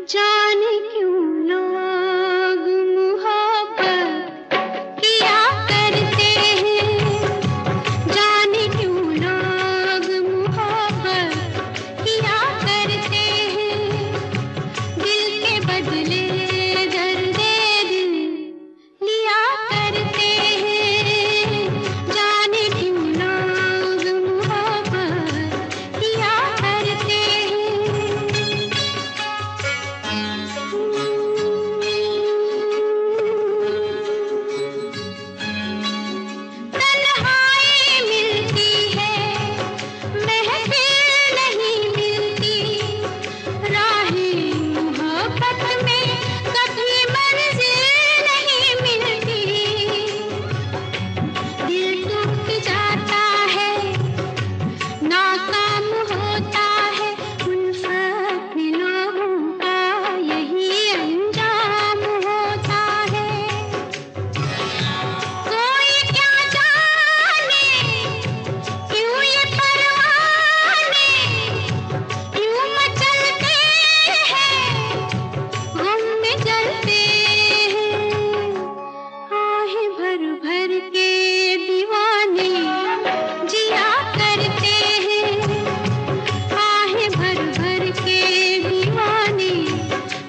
जाने क्यों लोग मोहब्बत किया करते हैं, जाने क्यों लोग मोहब्बत किया करते हैं। दिल के बदले दर्द दिल लिया करते हैं, जाने क्यों लोग मोहब्बत किया करते हैं। तन्हाई मिलती है, महफिल नहीं मिलती, राहें मोहब्बत में कभी मंजिल नहीं मिलती। दिल टूट जाता है, नाकाम होता है, उल्फत में लोगों का यही अंजाम होता है। कोई क्या जाने क्यों ये परवाने क्यों मचलते हैं, गम में जलते हैं। आहें भर भर के दीवाने जिया करते हैं, आहें भर भर के दीवाने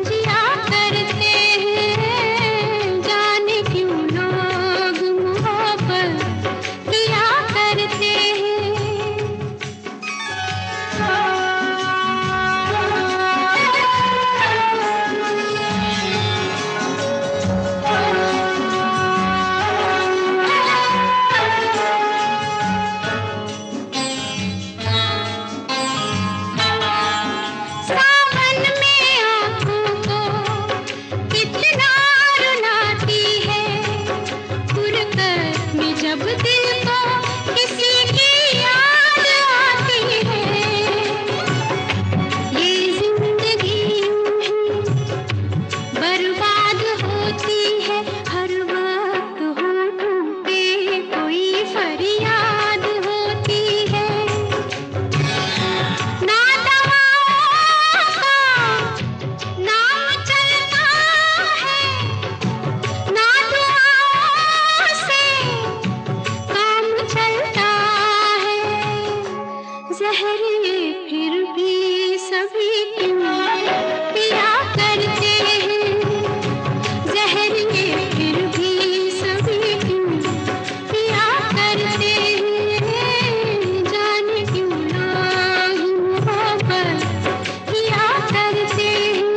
जिया करते हैं। जाने क्यों लोग मोहब्बत किया करते सावन में आँखों को कितना रुलाती है, फुरकत में जब दिल को किसी की याद आती है। ये जिंदगी यूं ही बर्बाद होती है, हर वक्त होठों पे कोई फरियाद होती है। ना दवाओं का नाम चलता है, ना दुआओं से काम चलता है। जहर ये फिर भी सभी क्यों पिया करते हैं, जहर ये फिर भी सभी क्यों पिया करते हैं। जाने क्यों लोग मोहब्बत किया करते हैं।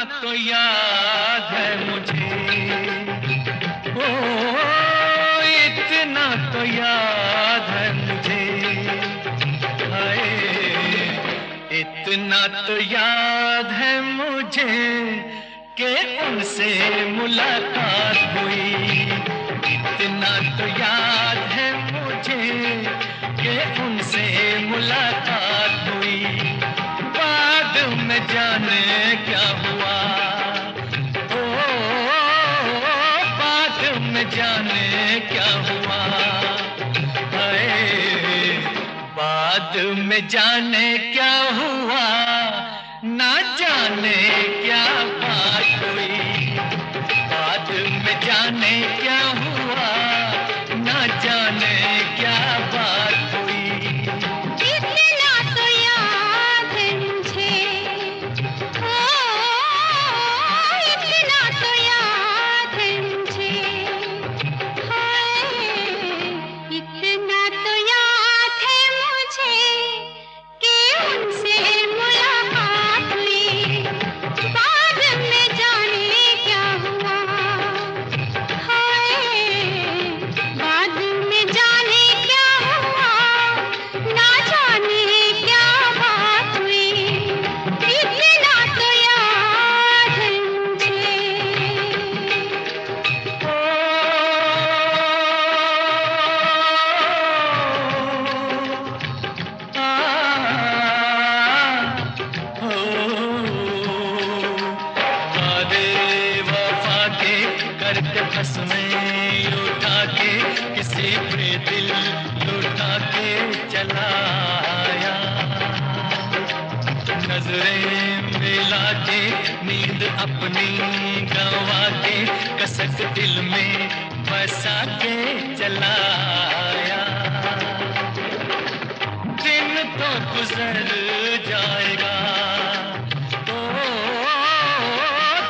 तो याद है मुझे, ओ इतना तो याद है मुझे, हाय इतना तो याद है मुझे कि उनसे मुलाकात हुई। इतना तो याद है मुझे कि उनसे मुलाकात हुई। बाद में जाने क्या हुआ, ओ बाद में जाने क्या हुआ, हाय बाद में जाने क्या हुआ, ना जाने क्या बात हुई। बाद में जाने क्या हुआ, ना जाने क्या बात हुई। इतना तो याद है मुझे, ओ इतना तो याद है मुझे, हाय इतना तो याद है मुझे कि उनसे मुलाकात हुई। बाद में जाने क्या हुआ, हाय बाद में जाने क्या हुआ, ना जाने क्या बात हुई। इतना तो याद है मुझे। वादे वफा के करते फंस में उठा के किसी पे दिल लुटा के चला आया। नजरें मिला के नींद अपनी गंवा के कसक दिल में बसा के चला आया। दिन तो गुजर जाएगा, ओ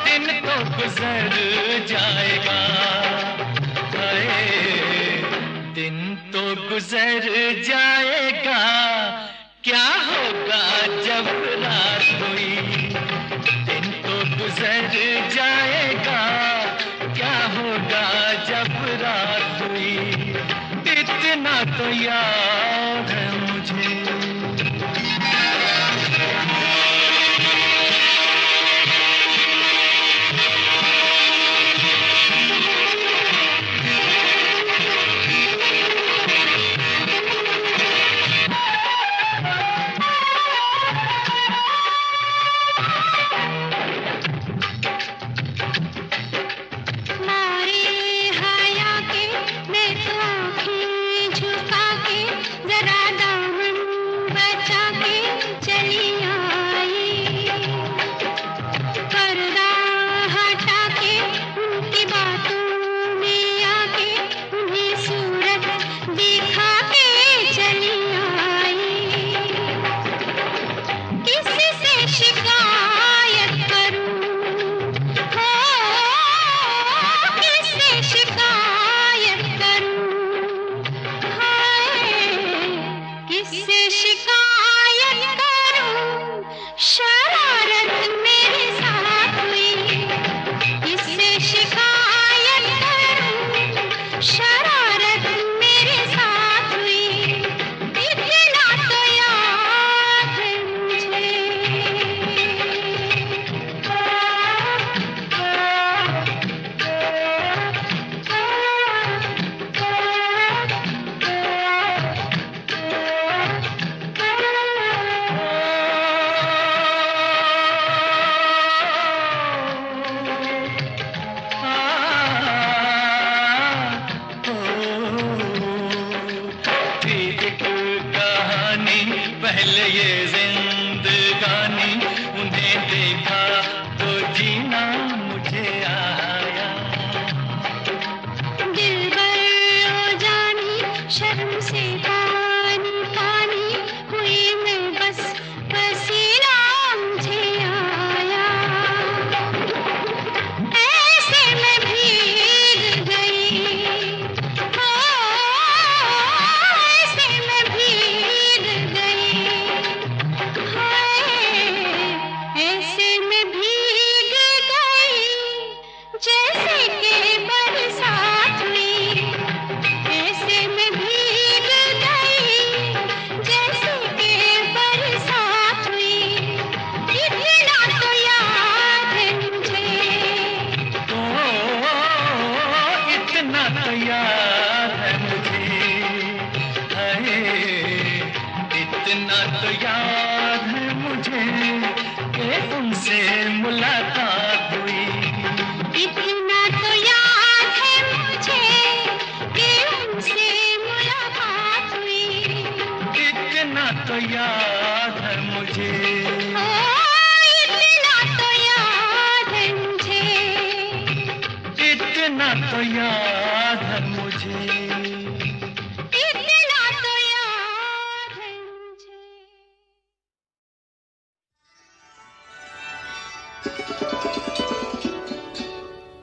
दिन तो गुजर जाएगा, हाय दिन तो गुजर जाएगा, क्या होगा जब रात हुई। दिन तो गुजर जाएगा, क्या होगा जब रात हुई। इतना तो याद है मुझे।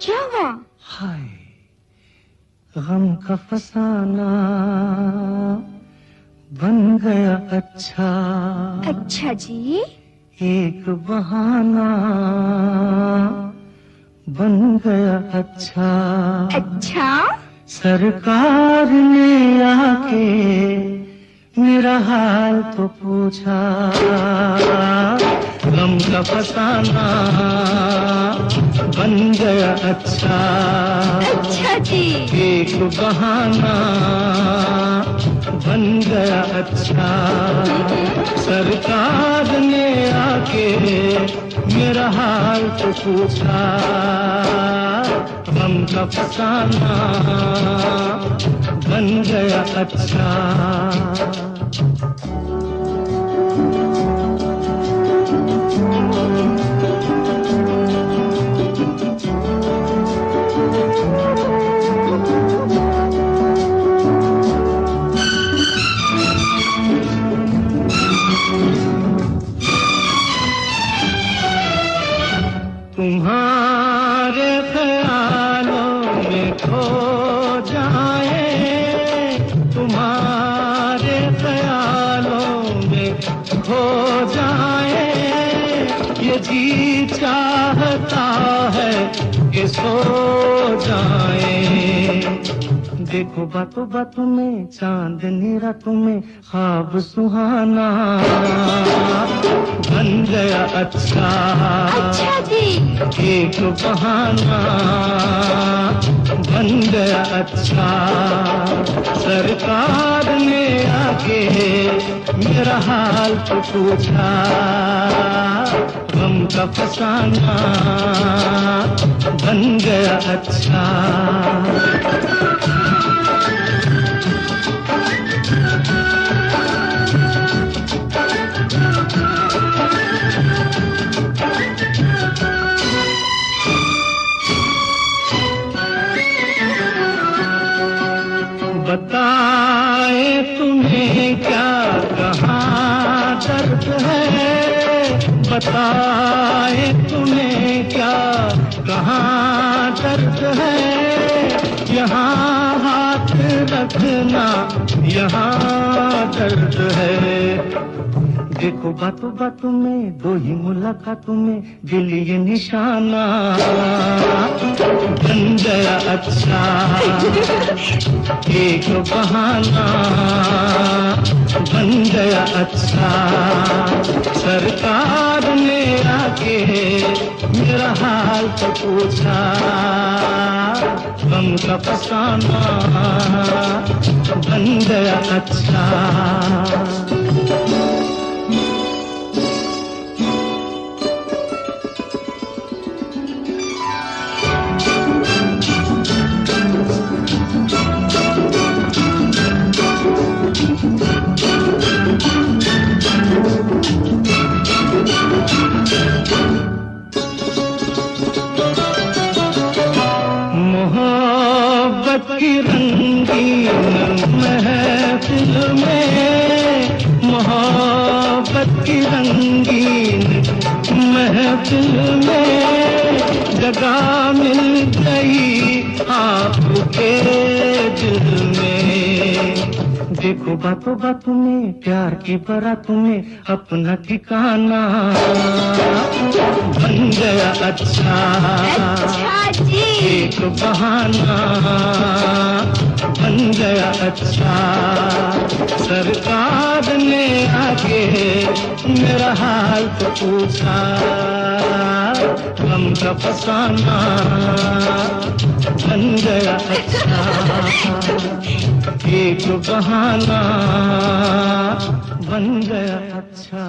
क्या हुआ? हाय गम का फसाना बन गया अच्छा। अच्छा जी। एक बहाना बन गया अच्छा। अच्छा? सरकार ने आके मेरा हाल तो पूछा। गम का फसाना बन गया अच्छा। अच्छा जी। एक बहाना बन गया अच्छा। सरकार ने आके मेरा हाल तो पूछा। गम का फसाना बन गया अच्छा। तुम्हारे ख्यालों में खो जाए, तुम्हारे ख्यालों में खो जाए, ये जी चाहता है कि सो जाए। देखो बातों बातों में चांदनी रातों में ख्वाब सुहाना बन गया अच्छा। अच्छा जी। एक बहाना बन गया अच्छा। सरकार ने आके मेरा हाल तो पूछा। गम का फसाना बन गया अच्छा। बताए तुम्हें क्या कहाँ दर्द है, बताए तुम्हें क्या कहाँ दर्द है। यहाँ हाथ रखना यहाँ दर्द है। देखो बातों बातों में दो ही मुलाकातों में दिल ये निशाना बन गया अच्छा। एक बहाना बन गया अच्छा। सरकार ने आके मेरा हाल तो पूछा। गम का फसाना बन गया अच्छा। मोहब्बत की रंगीन महफिल में, मोहब्बत की रंगीन महफिल में जगह मिल गई आपके दिल में। देखो बातों बातों में प्यार की बारातों में अपना ठिकाना बन गया अच्छा। अच्छा जी। एक बहाना बन गया अच्छा। सरकार ने आके मेरा हाल तो पूछा। गम का फसाना बन गया अच्छा। एक बहाना बन गया अच्छा।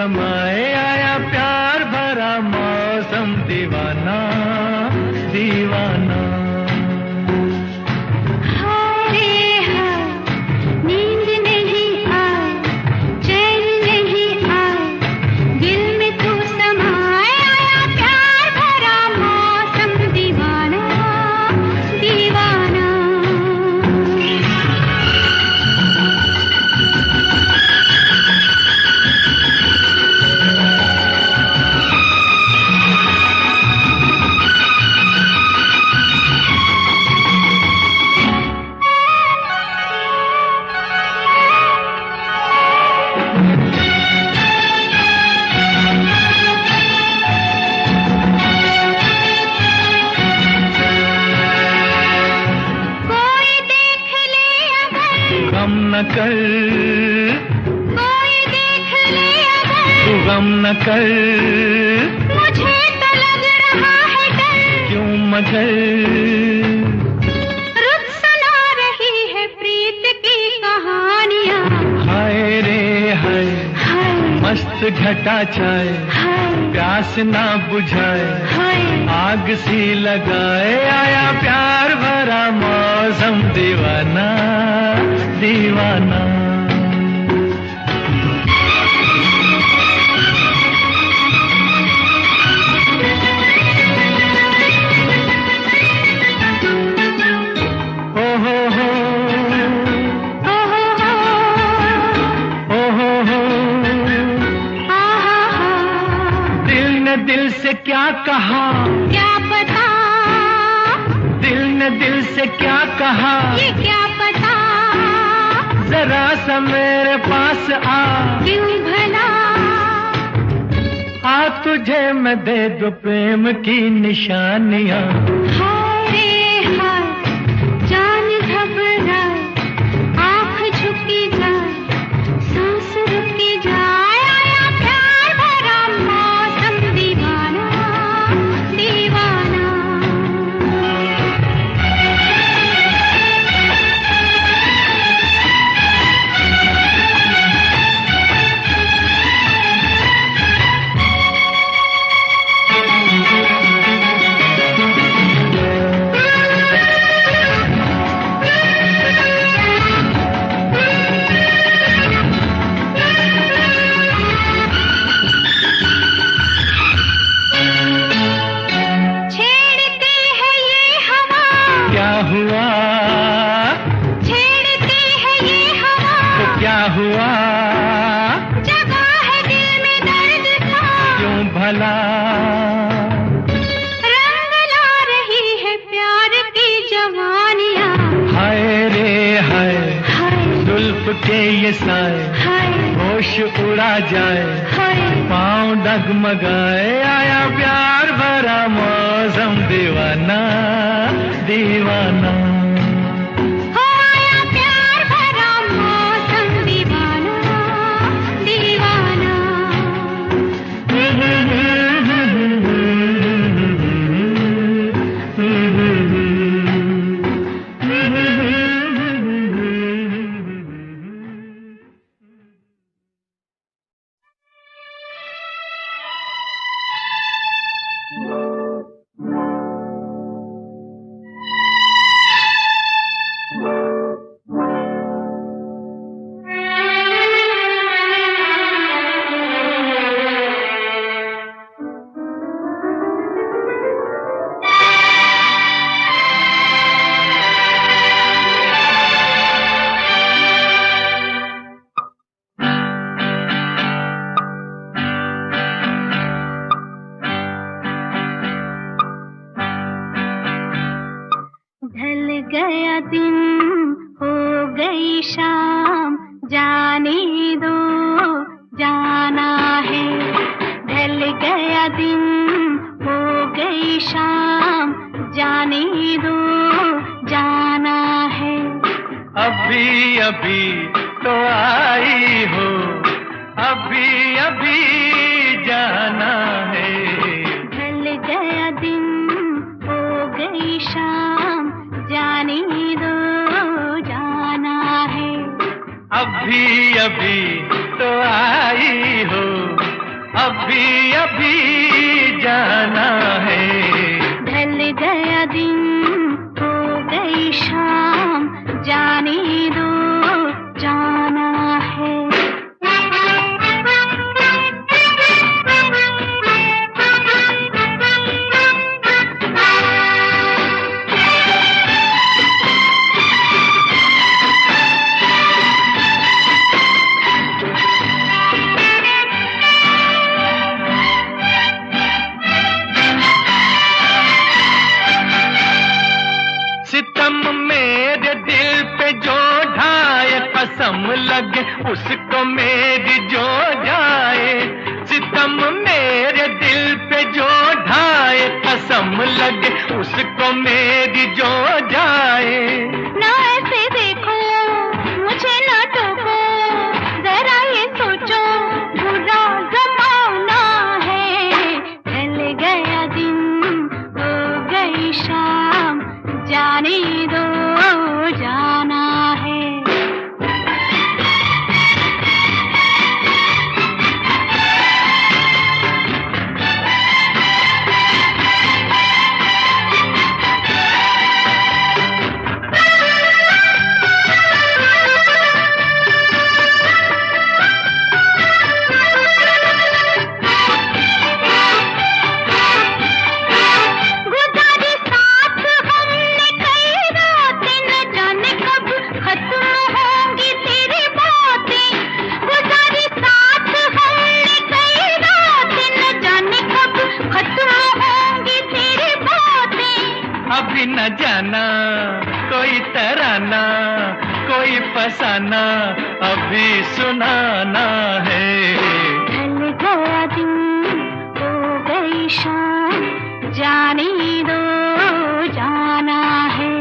समाए आया प्यार भरा मौसम दीवाना दीवाना। कर कोई देख ले अगर तू गम न कर, मुझे तो लग रहा है डर क्यों मगर। रुत सुना रही है प्रीत की कहानियाँ, हाय रे हाय मस्त घटा छाए, प्यास ना बुझाए आग सी लगाए आया प्यार भरा मौसम दीवाना दीवाना। ओ हो हो ओ हो हो ओ हो हो दिल ने दिल से क्या कहा क्या पता, दिल ने दिल से क्या कहा ये क्या पता। जरा सा मेरे पास आ क्यों भला, आ तुझे मैं दे दो प्रेम की निशानियाँ। हाय रे हाय जान घबराए आँख झुकी जाए सांस रुकी जाए आया प्यार भरा मौसम दीवाना दीवाना। हुआ छेड़ती है ये हवा तो क्या हुआ, जगा है दिल में दर्द था क्यों भला। रंग ला रही है प्यार की जवानियाँ, हाय रे हाय जुल्फ के ये साए होश उड़ा जाए पाँव डगमगाए आया प्यार भरा मौसम दीवाना दीवाना। हो आया प्यार भरा मौसम दीवाना दीवाना। गया दिन हो गई शाम जाने दो जाना है, ढल गया दिन हो गई शाम जाने दो जाना है। अभी अभी तो आई हो अभी अभी जाना है, ढल गया दिन हो गई शाम जाने दो जाना है। अभी अभी तो आई हो अभी अभी जाना है। ढल गया दिन हो गई शाम, जाने दो जाना है। कसम लगे उसको मेरी जो जाए, सितम मेरे दिल पे जो ढाए, कसम लगे उसको मेरी जो जाए। ना ऐसे देखो मुझे ना टोको, जरा ये सोचो बुरा जमाना है। ढल गया दिन हो गई शाम, जाने दो जाना है। अभी न जाना कोई तराना, कोई फसाना, अभी सुनाना है। ढल गया दिन हो गई शाम, जाने दो जाना है।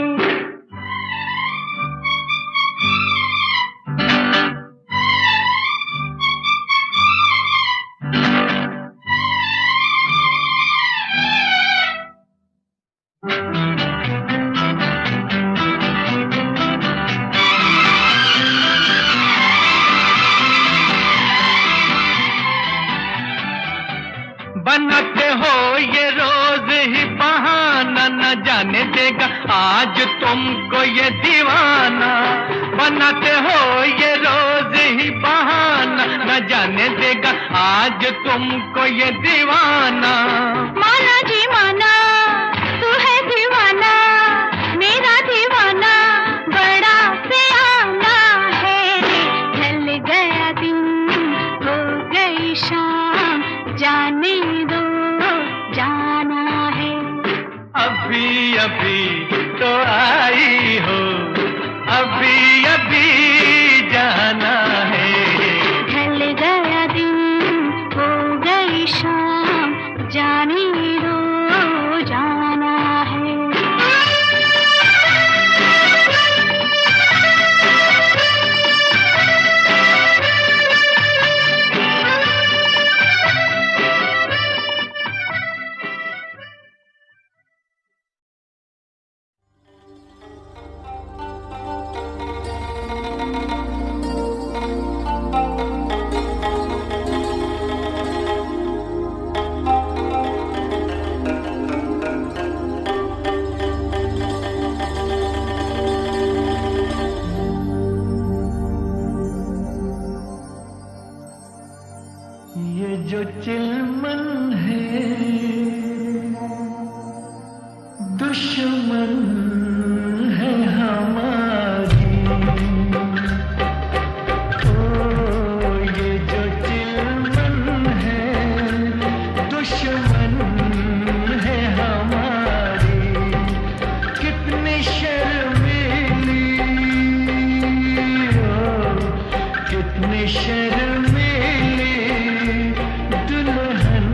बनाते हो ये रोज ही बहाना, न जाने देगा आज तुमको ये दीवाना। बनाते हो ये रोज ही बहाना, न जाने देगा आज तुमको ये दीवाना। माना जी माना, तू है दीवाना, मेरा दीवाना बड़ा सियाना है। ढल गया दिन हो गई शाम, जाने दो जाना है। अभी अभी तो आई हो, अभी अभी जाना है। ढल गया दिन हो गई शाम, जाने दो जाना है। ये जो चिलमन है दुश्मन है हमारी। ओ ये जो चिलमन है दुश्मन है हमारी। कितनी शर्मीली, ओ कितनी शर्मीली दुल्हन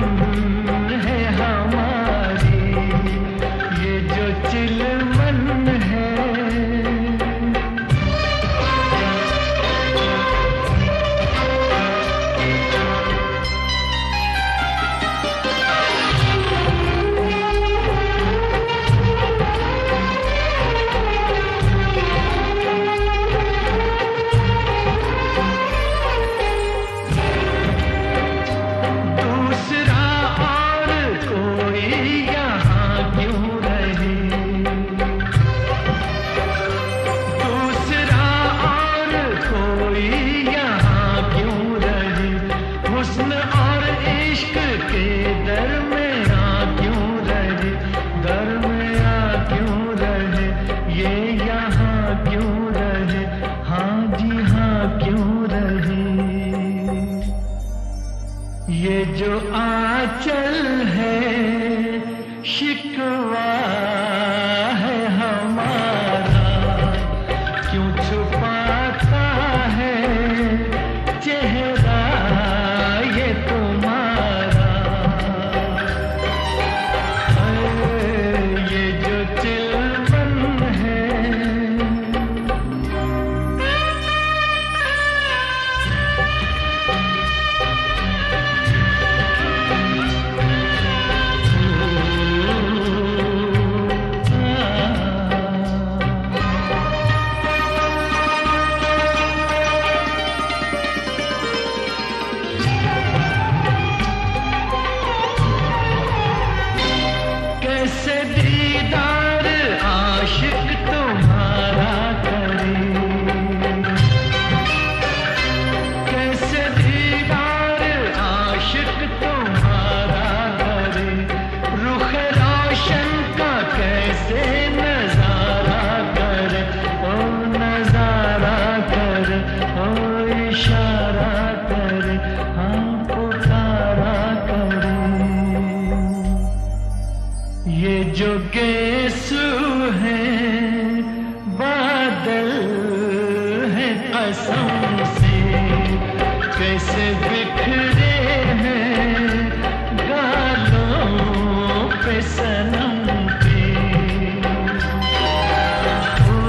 है हमारी। ये जो चिलमन है। शिकवा है हमारा, क्यों छुपाता है चेहरा ये तुम्हारा। ये जो चिलवन है कैसे दीदार आशिक तुम्हारा करे, कैसे दीदार आशिक तुम्हारा करे, रुख रोशन का कैसे नजारा करे, ओ नजारा करे, ओ इशारा करे, हाँ पुकारा करे। ये जो गेसू है बादल है कसम से, कैसे बिखरे हैं गालों पे सनम के। ओ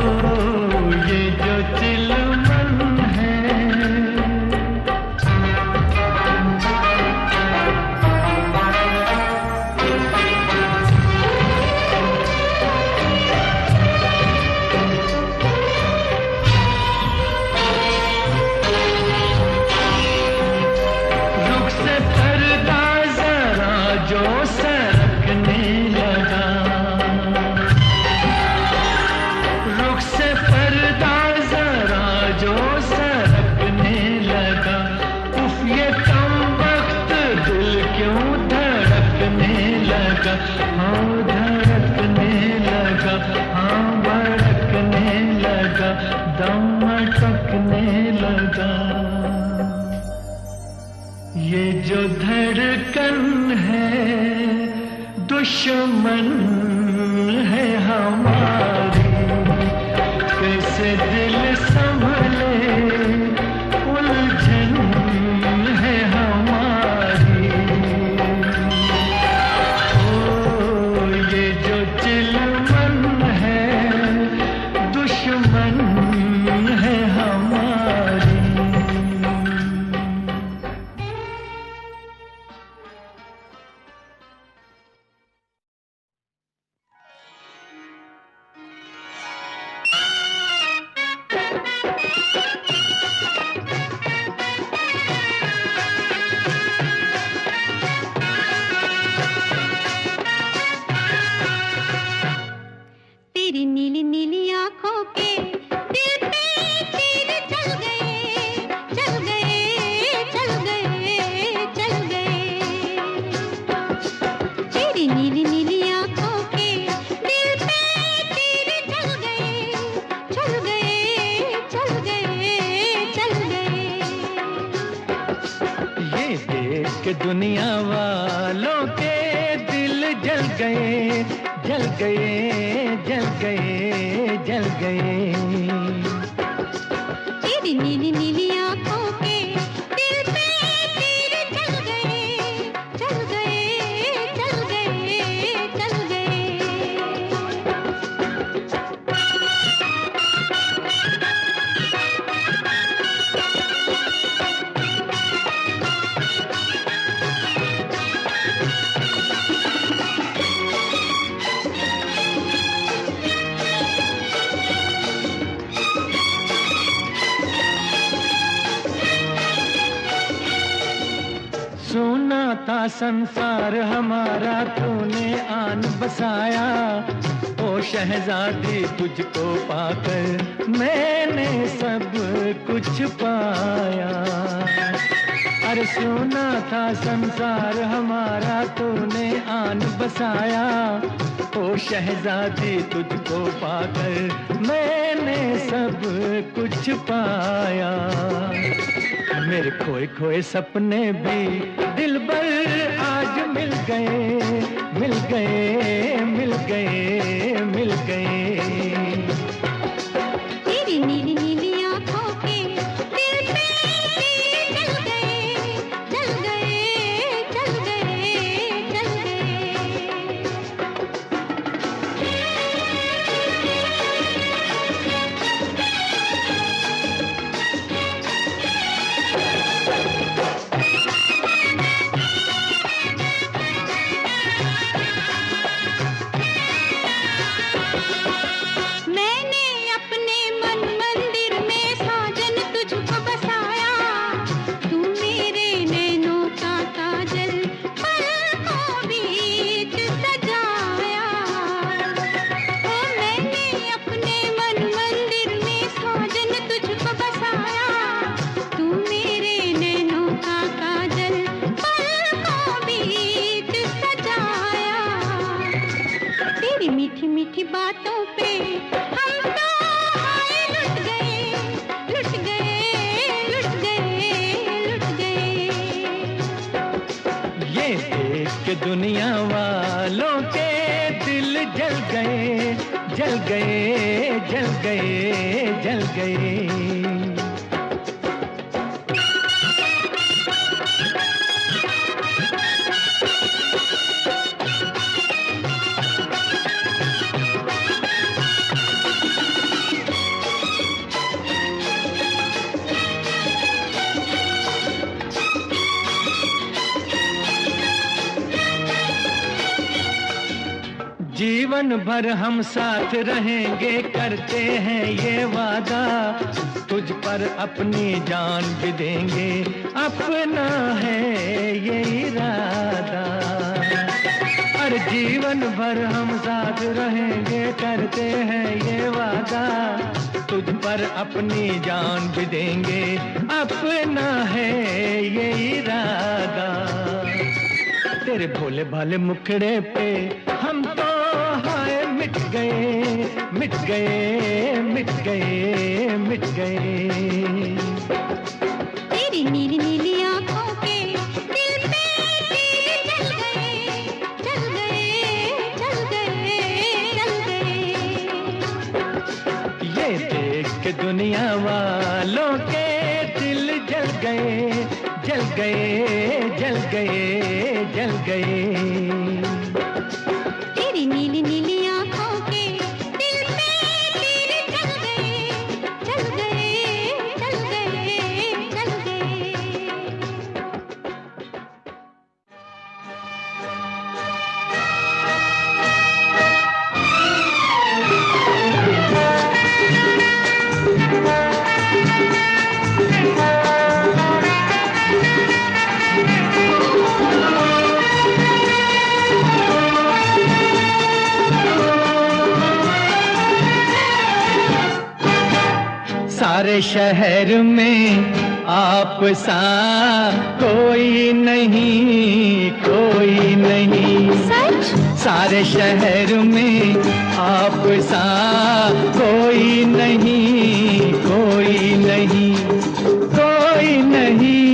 ये जो चिलमन है जो सरकने लगा, रुख से पर्दा जरा जो सरकने लगा, उफ ये कम वक्त दिल क्यों धड़कने लगा, हाँ धड़कने लगा, हाँ भड़कने लगा, दम अटकने लगा। ये जो धड़कन है दुश्मन है हमारी, कैसे दिल संभले उलझन है हमारी। ओ ये जो चिलमन है दुश्मन है हमारी। तेरी नीली नीली आंखों के दिल पे तीर चल गए, चल गए, चल गए, चल गए। तेरी नीली नीली आंखों के दिल पे तीर चल गए, चल गए, चल गए, चल गए। ये देख के दुनिया वालों के दिल जल गए, जल गए, जल गए, जल गए। तेरी नीली नीली आंखों के दिल पे तीर चल गए, चल गए, चल गए, चल गए। सोना था संसार हमारा तूने आन बसाया, ओ शहजादी तुझको पाकर मैंने सब कुछ पाया। अरे सोना था संसार हमारा तूने आन बसाया, ओ शहजादी तुझको पाकर मैंने सब कुछ पाया। मेरे खोए खोए सपने भी दिलबर आज मिल गए, मिल गए, मिल तेरी मीठी मीठी बातों पे हम तो हाय लुट गए, लुट गए, लुट गए, लुट गए। ये देख के दुनिया वालों के दिल जल गए, जल गए, जल गए, जल गए। जीवन भर हम साथ रहेंगे, करते हैं ये वादा, तुझ पर अपनी जान भी देंगे, अपना है ये इरादा। हर जीवन भर हम साथ रहेंगे, करते हैं ये वादा, तुझ पर अपनी जान भी देंगे, अपना है ये इरादा। तेरे भोले भाले मुखड़े पे हम तो हाय मिट गए, मिट गए, मिट गए, मिट गए। तेरी नीली नीली आंखों के दिल पे तीर चल गए, चल गए, चल गए, चल गए। ये देख के दुनिया वालों के दिल जल गए, जल गए, जल गए, जल गए। तेरी नीली नीली आंखों के दिल पे तीर चल गए, चल गए, चल गए, चल गए। सारे शहर में आप सा कोई नहीं, कोई नहीं। सच? सारे शहर में आप सा कोई नहीं, कोई नहीं, कोई नहीं,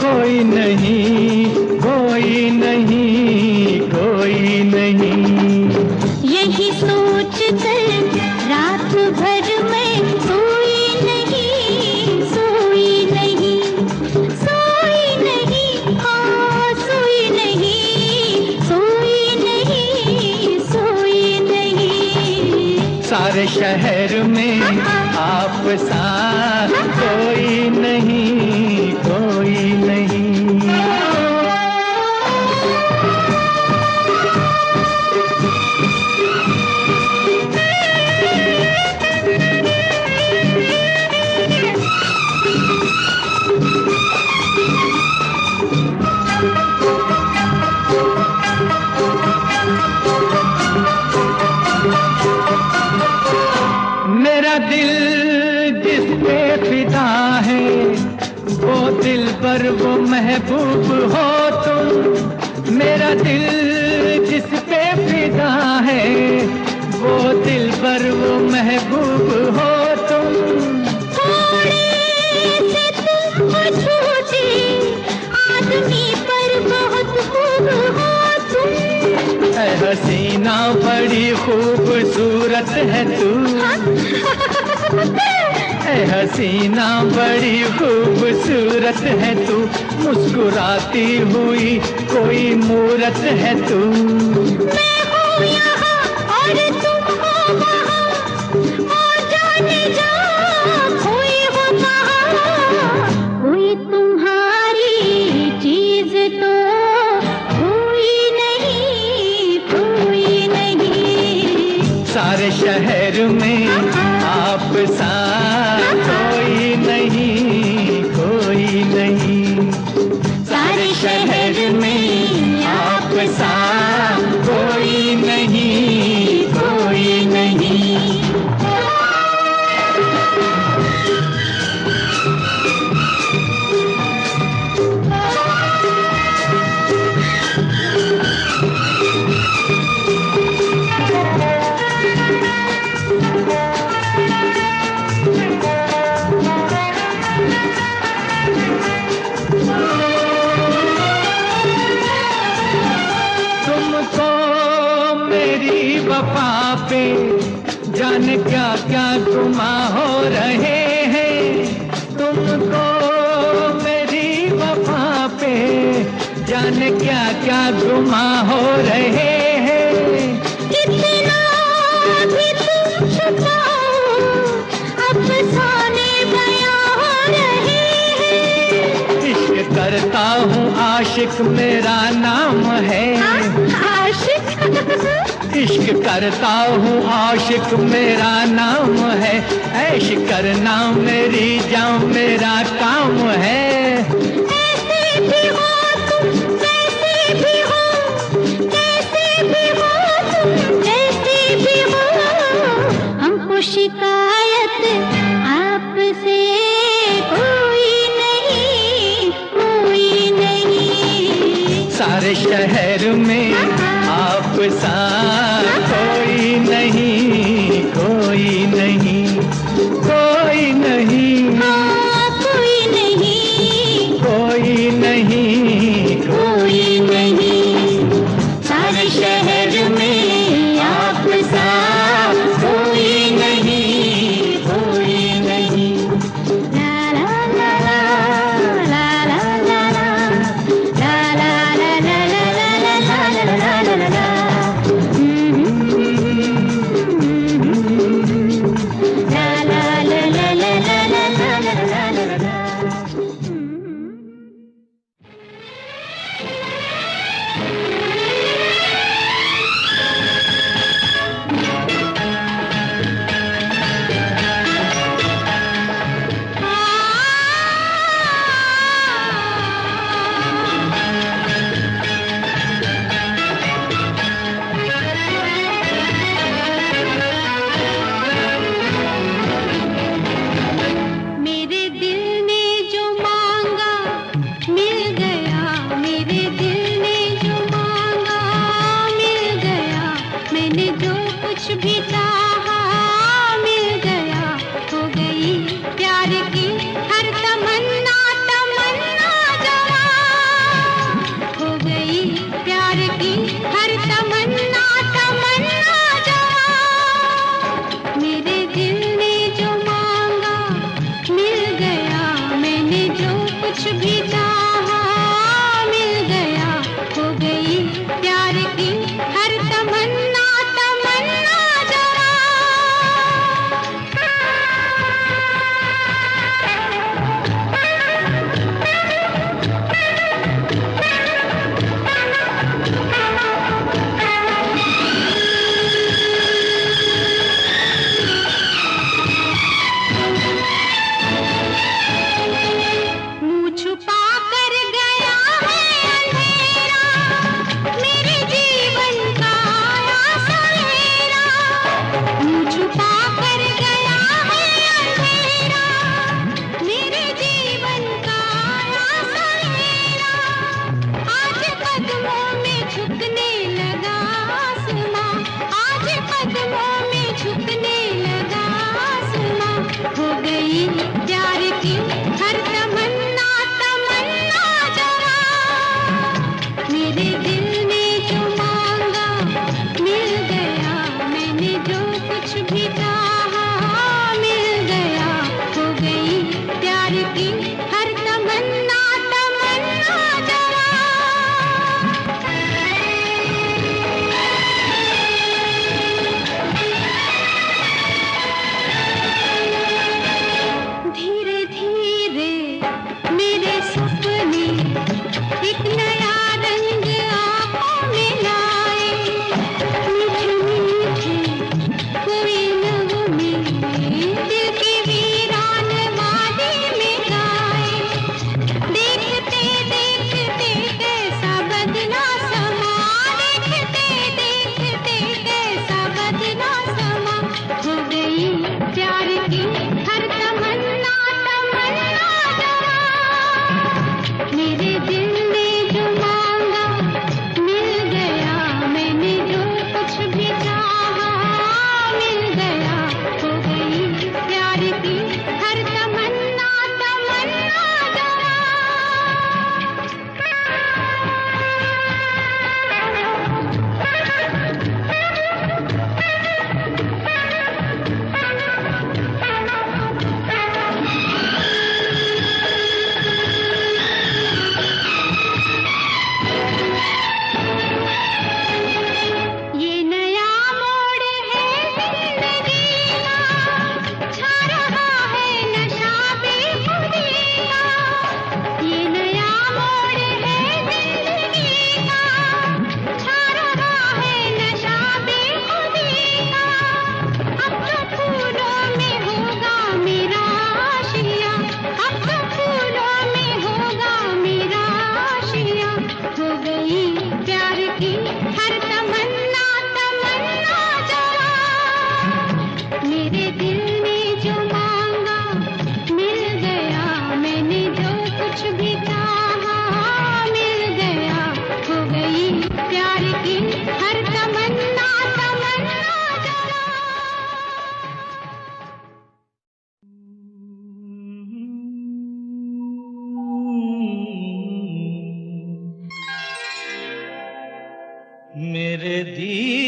कोई नहीं, कोई नहीं, कोई नहीं। यही सोच कर रात भर में सोई नहीं, सोई नहीं, सोई नहीं, हाँ सोई नहीं, सोई नहीं, सोई नहीं। सारे शहर में आप सा कोई नहीं, कोई नहीं। मेरा दिल जिस पे फिदा है, वो दिल पर वो महबूब हो तुम। मेरा दिल जिस पे फिदा है, वो दिल पर वो महबूब हो तुम। थोड़े से तुम छूटे आदमी पर बहुत खूब हो तुम। ऐ हसीना बड़ी खूबसूरत है तू, ऐ हसीना बड़ी खूबसूरत है तू। मुस्कुराती हुई कोई मूरत है तू। मैं हूँ यहाँ और तुम हो वहाँ, और जाने जा कोई हो कहाँ। कोई तुम्हारी चीज तो कोई नहीं, कोई नहीं। सारे शहर में आप सा कोई नहीं, कोई नहीं। सारे शहर में आप सा कोई नहीं, कोई नहीं। मेरी वफा पे जाने क्या क्या गुमा हो रहे हैं तुमको, मेरी वफा पे जाने क्या क्या गुमा हो रहे हैं। कितना भी तुम छुपाओ अफसाने बयां हो रहे हैं। इश्क करता हूँ आशिक मेरा नाम है, आशिक इश्क करता हूँ आशिक मेरा नाम है, ऐश करना मेरी जान मेरा काम है। ऐसे भी हो तुम जैसे भी हो, कैसे भी हो तुम जैसे भी हो, हमको शिकायत आपसे कोई नहीं, कोई नहीं। सारे शहर में आप सा कोई नहीं, कोई नहीं, कोई नहीं, कोई नहीं, कोई नहीं, कोई नहीं। सारे शहर में आप सा कोई नहीं, कोई नहीं। ला ला ला ला ला ला ला ला ला ला ला ला ला ला ला ला।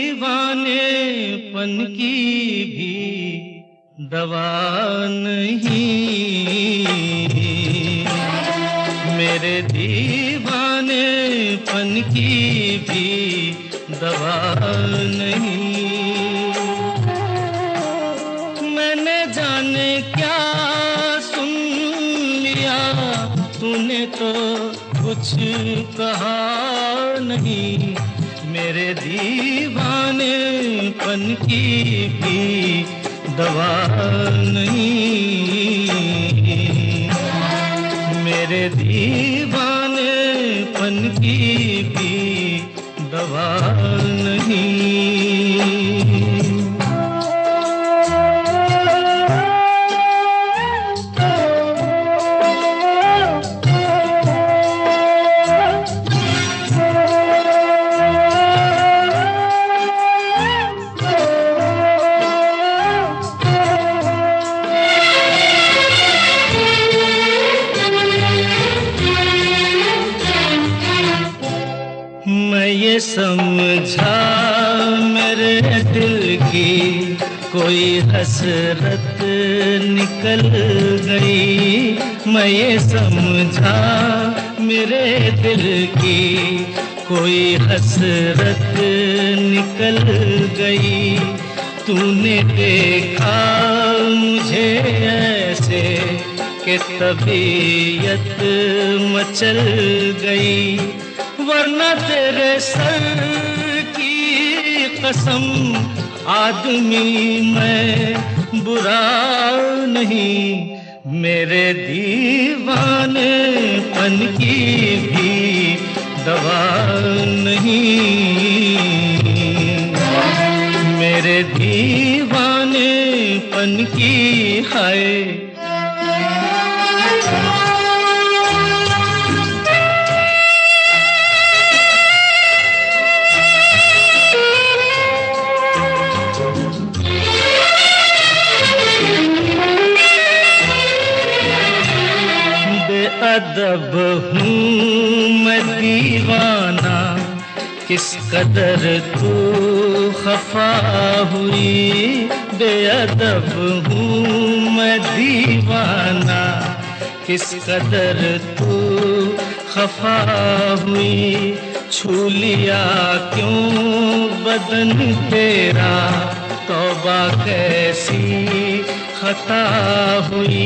दीवानेपन की भी दवा नहीं, मेरे दीवानेपन की भी दवा नहीं। मैंने जाने क्या सुन लिया, तूने तो कुछ कहा नहीं, मेरे दीवानेपन की भी दवा नहीं, मेरे दीवानेपन की भी दवा नहीं। समझा मेरे दिल की कोई हसरत निकल गई, मैं ये समझा मेरे दिल की कोई हसरत निकल गई। तूने देखा मुझे ऐसे कि तबीयत मचल गई, वरना तेरे सर की कसम आदमी मैं बुरा नहीं, मेरे दीवानेपन की भी दवा नहीं, मेरे दीवानेपन की हाय। अदब हूँ मैं दीवाना, किस कदर तू खफा हुई, बेअदब हूँ मैं दीवाना, किस कदर तू खफा हुई। छू लिया क्यों बदन तेरा, तौबा कैसी खता हुई।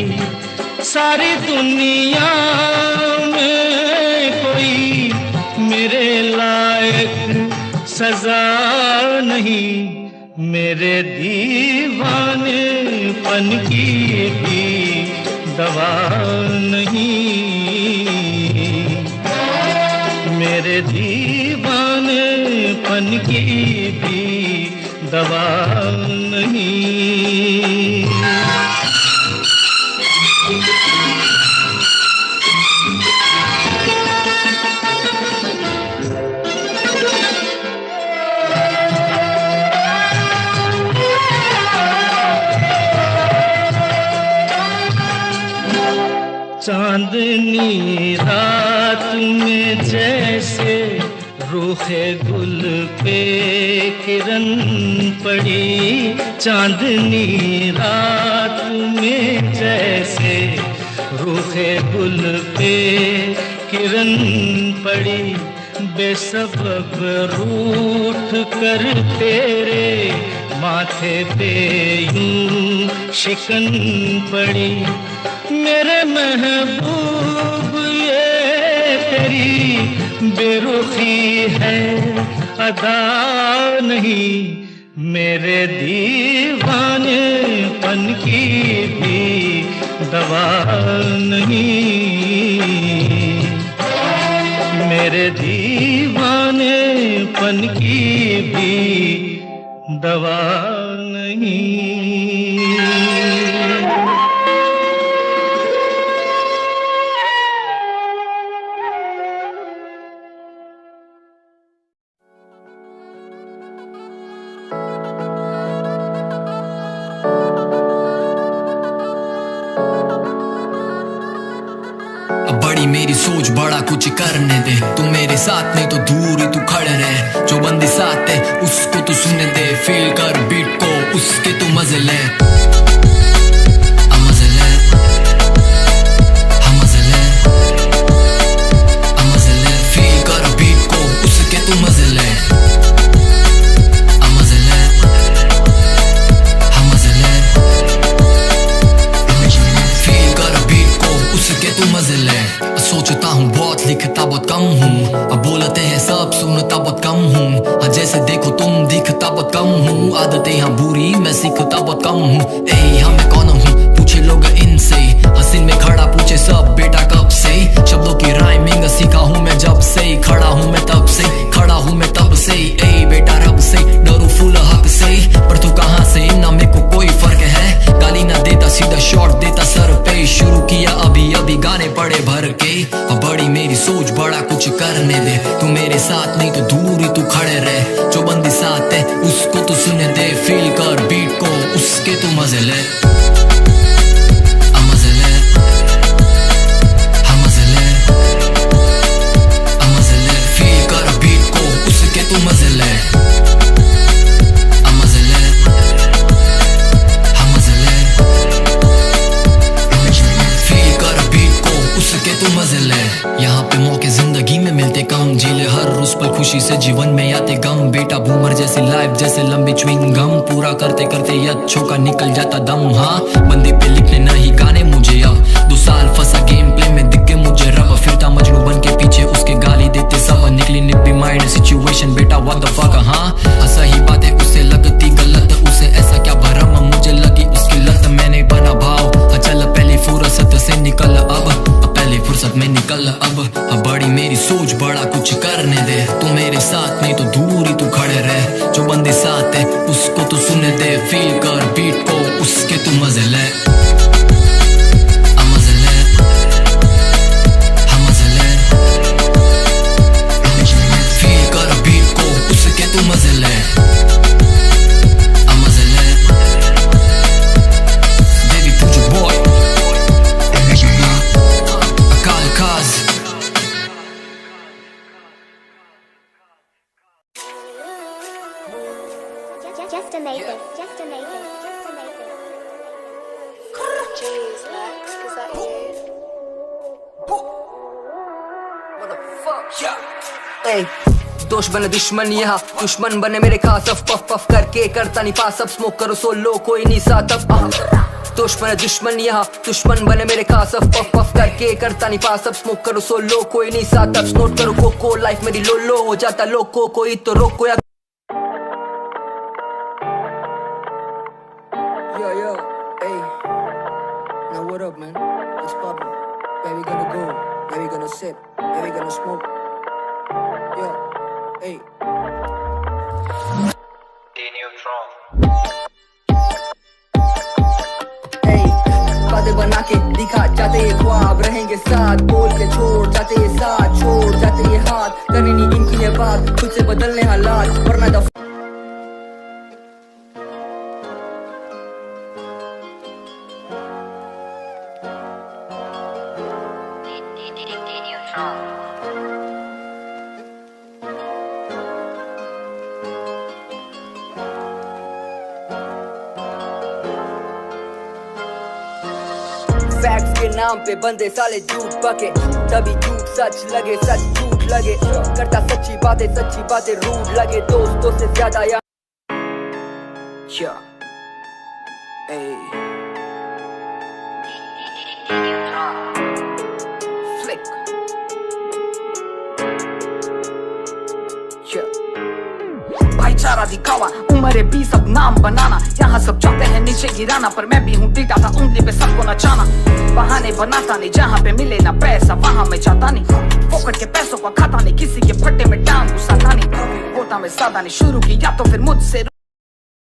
सारी दुनिया में कोई मेरे लायक सजा नहीं, मेरे दीवानेपन की भी दवा नहीं, मेरे दीवानेपन की भी दवा नहीं। चांदनी रात में जैसे रूखे गुल पे किरण पड़ी, चांदनी रात में जैसे रूखे गुल पे किरण पड़ी, बेसबब रूठ कर तेरे माथे पे यूं शिकन पड़ी। मेरे महबूब ये तेरी बेरुखी है अदा नहीं, मेरे दीवानेपन की भी दवा नहीं, मेरे दीवानेपन की भी दवा नहीं। बड़ी मेरी मेरी सोच बड़ा कुछ करने दे, तू मेरे साथ नहीं तो दूर ही तू खड़े रहे, जो बंदे साथ है उसको तू सुनने दे, फील कर बीट को उसके तू मजे ले, मजे ले, मजे ले, मजे ले, फील कर बीट को उसके तू मजे ले, मजे ले, मजे ले, फील कर बीट को उसके तू मजे ले। सोचता हूँ बहुत, लिखता बहुत कम हूँ, अब बोलते हैं सब सुनता बहुत कम हूँ, जैसे देखो तुम दिखता बहुत कम हूँ, आदतें यहाँ बुरी मैं सीखता बहुत कम हूँ। ए हाँ मैं कौन हूँ पूछे लोग इनसे, हसीन में खड़ा पूछे सब बेटा कब से, शब्दों की राइमिंग सीखा हूँ मैं जब से, खड़ा हूँ मैं तब से, खड़ा हूँ मैं तब से, ए बेटा रब से डरू फूल हक से, पर तू कहाँ से ना मेरे को कोई फर्क है, गाली ना देता सीधा शॉट देता सर पे, शुरू किया अभी अभी गाने पड़े भर के, बड़ी मेरी सोच बड़ा कुछ करने दे, तू मेरे साथ नहीं तो दूर ही तू खड़े रहे, जो बंदी साथ है उसको तू सुनने दे, फील कर बीट को उसके तू मजे ले, मजे ले, मजे ले, मजे ले, फील कर बीट को उसके तू मजे ले, मजे ले, मजे ले, फील कर बीट को उसके तू मजे ले। यहाँ पे मौके जिंदगी में मिलते कम, जीले हर रोज पर खुशी से जीवन में आते गम, बेटा बूमर जैसी लाइफ जैसे लंबी च्युइंग गम, पूरा करते करते अच्छों का निकल जाता दम, हाँ बंदे पे लिखने नहीं गाने मुझे अब, 2 साल फंसा गेम प्ले में दिख के मुझे रब, फिरता मजनू बन के पीछे उसके गाली देते सब, निकली निपी माइंड सिचुएशन बेटा व्हाट द फक, हाँ सही बात है उसे लगती गलत, उसे ऐसा क्या भरम मुझे लगी उसकी लत, मैंने बना भाव चल पहली फुर्सत से निकल, अब पहली फुर्सत में निकल, अब बड़ी मेरी सोच बड़ा कुछ करने दे, तू मेरे साथ नहीं तो दूर ही तू खड़े रहे, जो बंदे साथ है उसको तू सुनने दे, फील कर बीट को उसके तू मजे ले, मजे ले, मजे ले, फील कर बीट को उसके तू मजे ले, मजे ले, बेबी पूछ बॉय अकाल काज। Just amazing, just amazing, just amazing. Jeez, Max, is that you? What the fuck? Hey, दोस्त बने दुश्मन यहाँ, दुश्मन बने मेरे खास, अफ पफ पफ करके करता नहीं पास, अब स्मोक करो सोलो कोई नहीं साथ, अब दोस्त बने दुश्मन यहाँ, दुश्मन बने मेरे खास, अफ पफ पफ करके करता नहीं पास, अब स्मोक करो सोलो कोई नहीं साथ, अब स्नोट करो कोको, लाइफ मेरी लो लो हो जाता लोको, कोई तो रोको या Yo, hey, now what up, man? What's poppin'? Where we gonna go? Where we gonna sip? Where we gonna smoke? Yo, hey. Hey, बातें बना के दिखा जाते ये ख्वाब, रहेंगे साथ बोल के छोड़ जाते ये साथ, छोड़ जाते ये हाथ, करनी नहीं इनकी ये बात, खुद से बदलने हालात, वरना दफ फैक्ट्स के नाम पे बंदे साले झूठ बके, तभी झूठ सच लगे सच झूठ लगे, करता सच्ची बातें रूड लगे, दोस्तों से ज्यादा या भाईचारा दिखावा, उम्र 20 अब नाम बनाना, यहाँ सब चाहते हैं नीचे गिराना, पर मैं भी हूँ टीटा था उंगली पे सबको नचाना, बहाने बनाता नहीं, जहाँ पे मिले ना पैसा वहाँ मैं जाता नहीं, फोकट के पैसों का खाता नहीं, किसी के फट्टे में टांग घुसाता नहीं, होता मैं सादा नहीं, शुरू किया तो फिर मुझसे